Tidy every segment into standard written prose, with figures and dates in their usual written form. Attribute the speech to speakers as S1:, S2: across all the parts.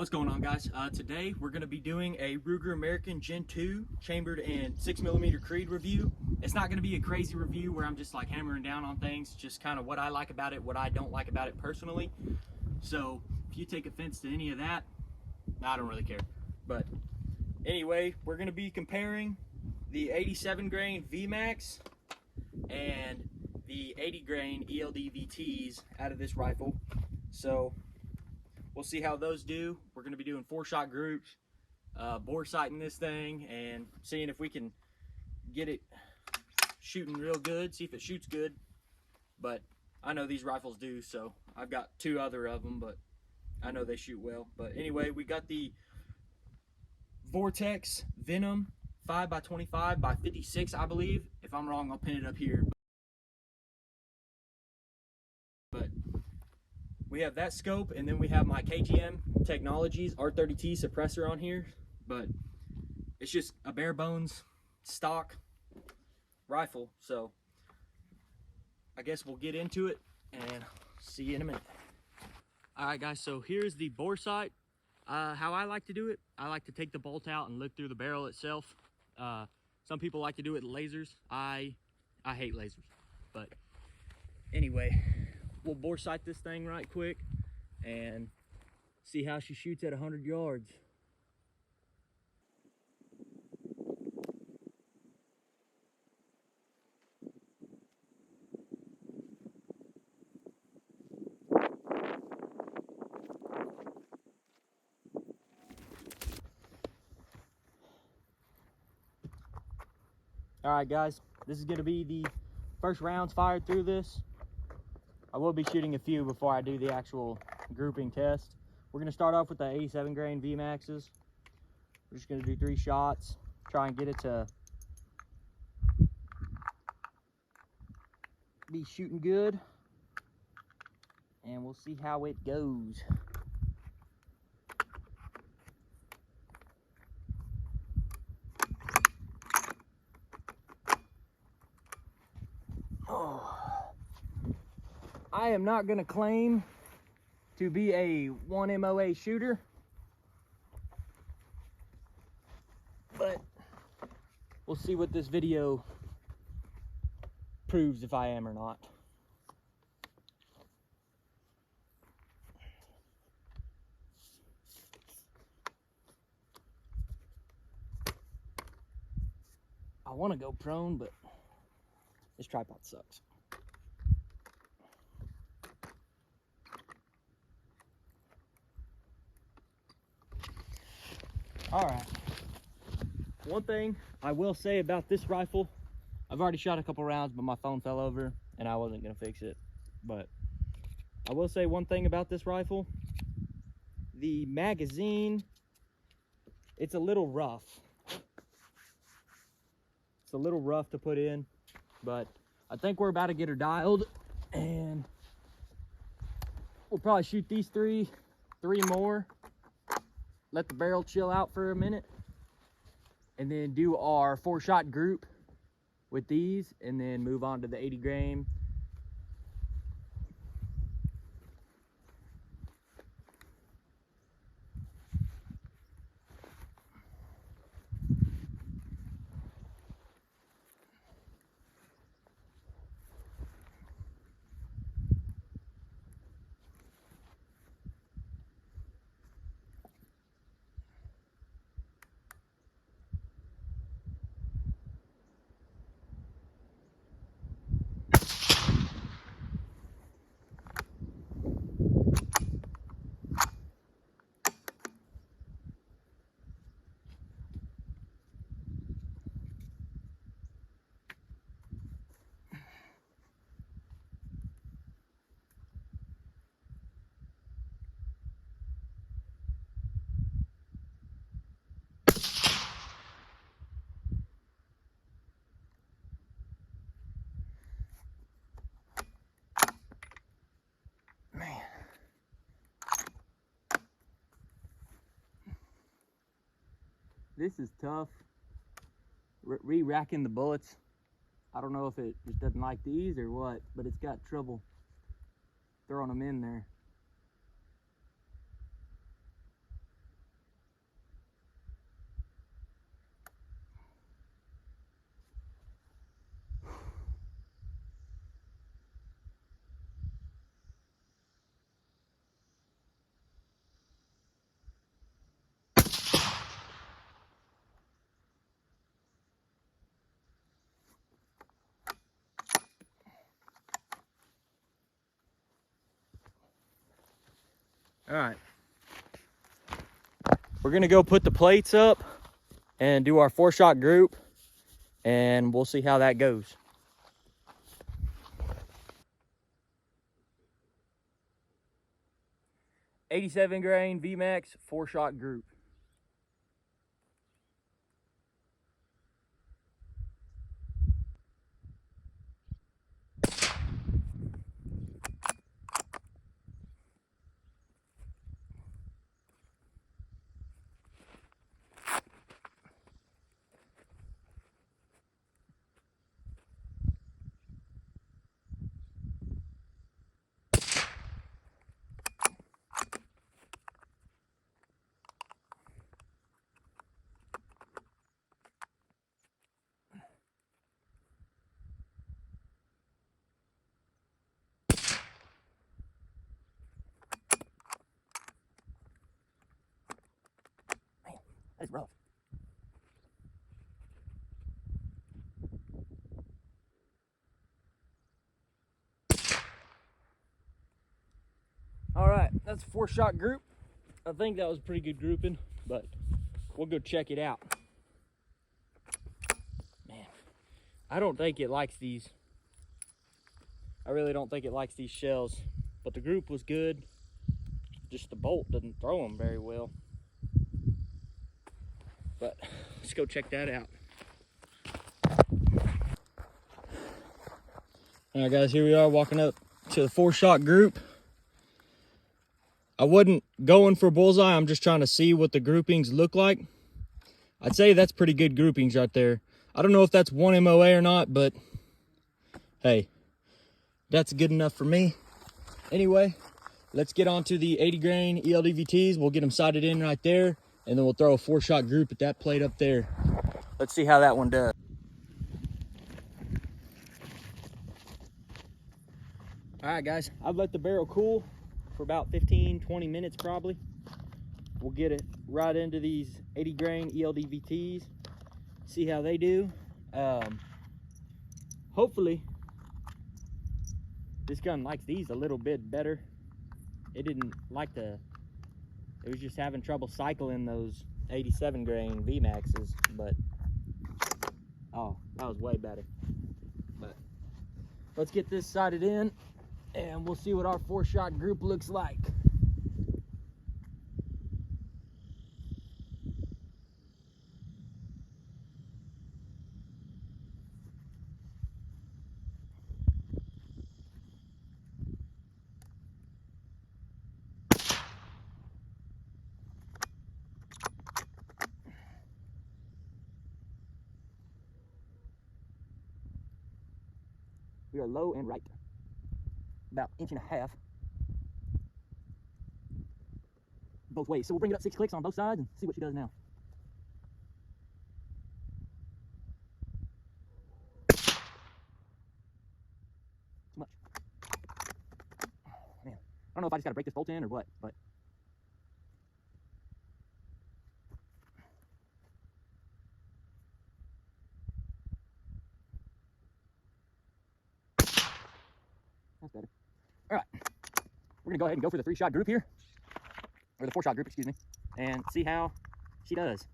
S1: What's going on, guys? Today we're going to be doing a Ruger American Gen 2 chambered and 6mm Creed review. It's not going to be a crazy review where I'm just like hammering down on things, just kind of what I like about it, what I don't like about it personally. So if you take offense to any of that, I don't really care. But anyway, we're going to be comparing the 87 grain VMAX and the 80 grain ELD-VTs out of this rifle. So we'll see how those do. We're going to be doing 4-shot groups, bore sighting this thing, and seeing if we can get it shooting real good, see if it shoots good. But I know these rifles do, so I've got 2 other of them, but I know they shoot well. But anyway, we got the Vortex Venom 5x25x56, I believe. If I'm wrong, I'll pin it up here. But we have that scope, and then we have my KGM Technologies R30T suppressor on here. But it's just a bare bones stock rifle, so I guess we'll get into it and see you in a minute. Alright guys, so here's the bore sight. How I like to do it, I like to take the bolt out and look through the barrel itself. Some people like to do it with lasers. I hate lasers, but anyway, we'll bore sight this thing right quick and see how she shoots at 100 yards. Alright guys, this is going to be the first rounds fired through this. I will be shooting a few before I do the actual grouping test. We're going to start off with the 87 grain VMAXs. We're just going to do 3 shots, try and get it to be shooting good, and we'll see how it goes. I am not going to claim to be a 1 MOA shooter, but we'll see what this video proves if I am or not. I want to go prone, but this tripod sucks. All right, one thing I will say about this rifle, I've already shot a couple rounds, but my phone fell over and I wasn't gonna fix it. But I will say one thing about this rifle, the magazine, it's a little rough. It's a little rough to put in, but I think we're about to get her dialed, and we'll probably shoot these three more, let the barrel chill out for a minute, and then do our 4-shot group with these, and then move on to the 80 grain. This is tough, re-racking the bullets. I don't know if it just doesn't like these or what, but it's got trouble throwing them in there. All right. We're gonna go put the plates up and do our 4-shot group, and we'll see how that goes. '87 grain VMAX 4-shot group. Man, that's rough. All right, that's a 4-shot group. I think that was a pretty good grouping, but we'll go check it out. Man, I don't think it likes these. I really don't think it likes these shells, but the group was good. Just the bolt doesn't throw them very well. But let's go check that out. All right, guys, here we are walking up to the 4-shot group. I wasn't going for bullseye. I'm just trying to see what the groupings look like. I'd say that's pretty good groupings right there. I don't know if that's 1 MOA or not, but hey, that's good enough for me. Anyway, let's get on to the 80 grain ELD-VTs. We'll get them sighted in right there, and then we'll throw a 4-shot group at that plate up there. Let's see how that one does. All right, guys, I've let the barrel cool for about 15-20 minutes probably. We'll get it right into these 80 grain ELD-VTs, see how they do. Hopefully this gun likes these a little bit better. It didn't like it was just having trouble cycling those 87 grain VMAXs, but oh, that was way better. But let's get this sighted in, and we'll see what our 4-shot group looks like. We are low and right, about 1.5 inches both ways. So we'll bring it up 6 clicks on both sides and see what she does now. Too much. Man, I don't know if I just got to break this bolt in or what, but that's better. All right, we're gonna go ahead and go for the 3-shot group here, or the 4-shot group, excuse me, and see how she does.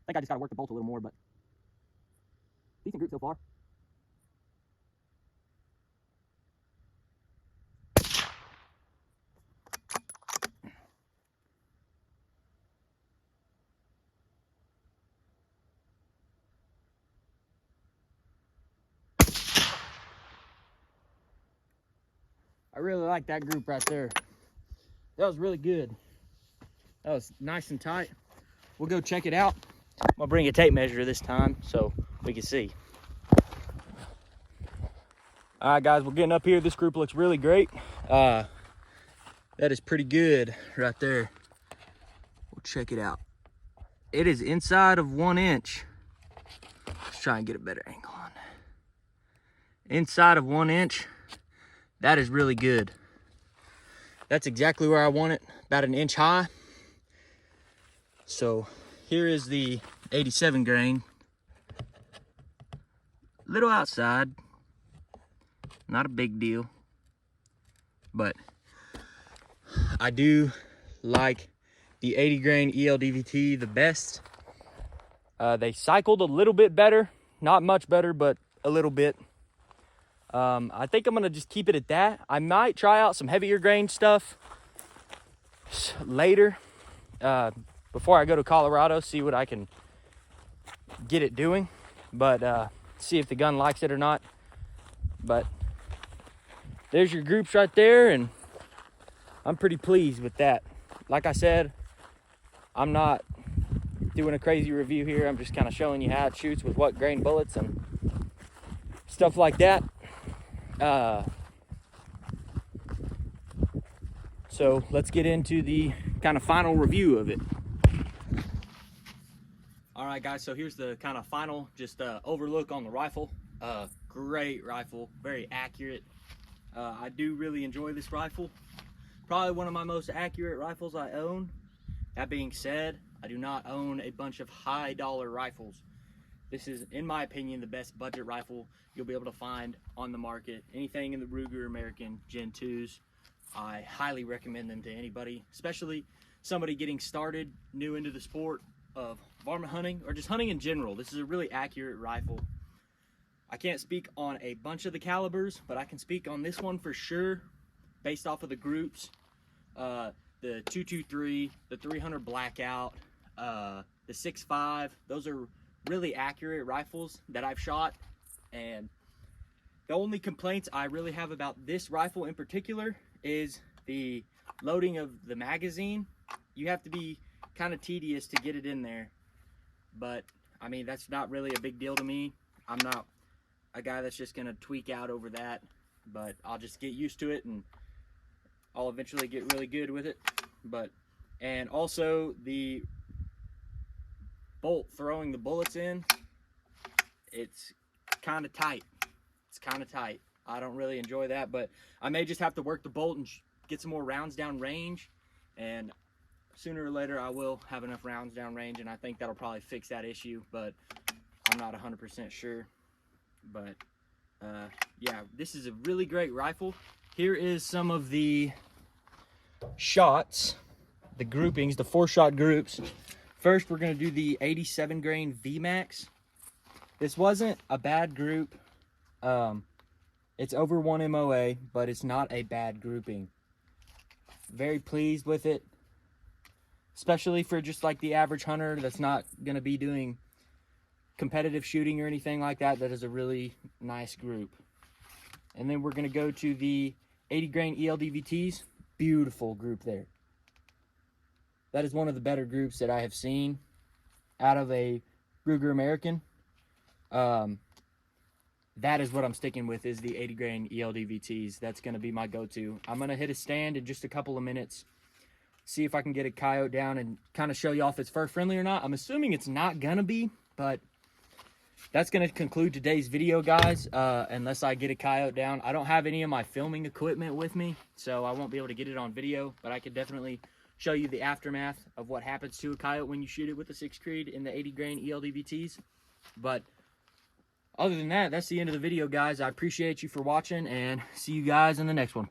S1: I think I just got to work the bolt a little more, but decent group so far. I really like that group right there. That was really good. That was nice and tight. We'll go check it out. I'm gonna bring a tape measure this time so we can see. All right, guys, we're getting up here. This group looks really great. That is pretty good right there. We'll check it out. It is inside of 1 inch. Let's try and get a better angle on that. Inside of 1 inch. That is really good. That's exactly where I want it, about 1 inch high. So here is the 87 grain. Little outside, not a big deal, but I do like the 80 grain ELD-VT the best. They cycled a little bit better, not much better, but a little bit. I think I'm gonna just keep it at that. I might try out some heavier grain stuff later, before I go to Colorado, see what I can get it doing, but see if the gun likes it or not. But there's your groups right there, and I'm pretty pleased with that. Like I said, I'm not doing a crazy review here. I'm just kind of showing you how it shoots with what grain bullets and stuff like that. So let's get into the kind of final review of it. All right, guys, so here's the kind of final overlook on the rifle. Great rifle, very accurate. I do really enjoy this rifle. Probably one of my most accurate rifles I own. That being said, I do not own a bunch of high dollar rifles. This is, in my opinion, the best budget rifle you'll be able to find on the market. Anything in the Ruger American Gen 2s, I highly recommend them to anybody, especially somebody getting started new into the sport of varmint hunting or just hunting in general. This is a really accurate rifle. I can't speak on a bunch of the calibers, but I can speak on this one for sure based off of the groups. The 223, the 300 Blackout, the 6.5, those are really accurate rifles that I've shot, and the only complaints I really have about this rifle in particular is the loading of the magazine. You have to be kind of tedious to get it in there, but I mean, that's not really a big deal to me. I'm not a guy that's just gonna tweak out over that, but I'll just get used to it and I'll eventually get really good with it. And also the bolt throwing the bullets in, it's kind of tight. It's kind of tight. I don't really enjoy that, but I may just have to work the bolt and get some more rounds down range, and sooner or later I will have enough rounds down range, and I think that'll probably fix that issue, but I'm not 100% sure. But yeah, this is a really great rifle. Here is some of the shots, the groupings, the 4-shot groups. First, we're going to do the 87 grain VMAX. This wasn't a bad group. It's over 1 MOA, but it's not a bad grouping. Very pleased with it, especially for just like the average hunter that's not going to be doing competitive shooting or anything like that. That is a really nice group. And then we're going to go to the 80 grain ELD-VTs. Beautiful group there. That is one of the better groups that I have seen out of a Ruger American. That is what I'm sticking with, is the 80 grain ELD-VTs. That's going to be my go-to. I'm going to hit a stand in just a couple of minutes, see if I can get a coyote down and kind of show you if it's fur friendly or not. I'm assuming it's not going to be, but that's going to conclude today's video, guys, unless I get a coyote down. I don't have any of my filming equipment with me, so I won't be able to get it on video, but I could definitely show you the aftermath of what happens to a coyote when you shoot it with the 6 Creed in the 80 grain ELD-VTs. But other than that, that's the end of the video, guys. I appreciate you for watching, and see you guys in the next one.